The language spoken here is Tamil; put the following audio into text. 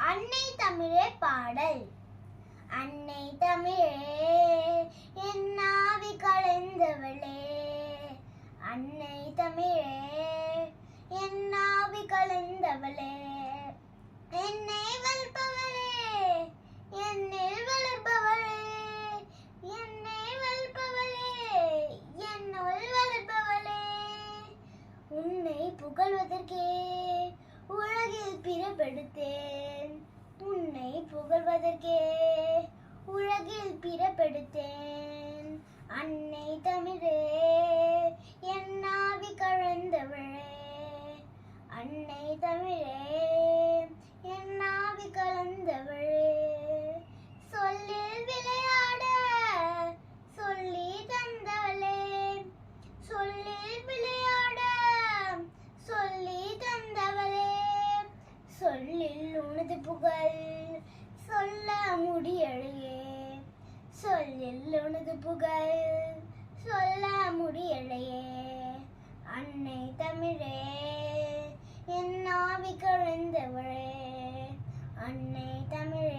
அன்னை தமிழே பாடல். அன்னை தமிழே என் ஆவி கலைந்தவளே, அன்னை தமிழே என் ஆவி கலைந்தவளே, என்னை வளர்ப்பவளே என்னில் வளர்ப்பவளே, என்னை வளர்ப்பவளே என்னுள் வளர்ப்பவளே, உன்னை புகழ்வதற்கே உலகில் பிறப்பெடுத்தேன், உன்னை புகழ்வதற்கே உலகில் பிறப்பெடுத்தேன். அன்னை தமிழே என் ஆவி கலந்தவளே, அன்னை தமிழே என் ஆவி கலந்தவளே, சொல்லில் விளையாட சொல்லி தந்தவளே, சொல்லில் விளையாட சொல்லி தந்தவளே, சொல்லில் உனது புகழ் சொல்ல முடியலையே, சொல்லில் உனது புகழ் சொல்ல முடியலையே. அன்னை தமிழே என் ஆவி கலந்தவளே, அன்னை தமிழே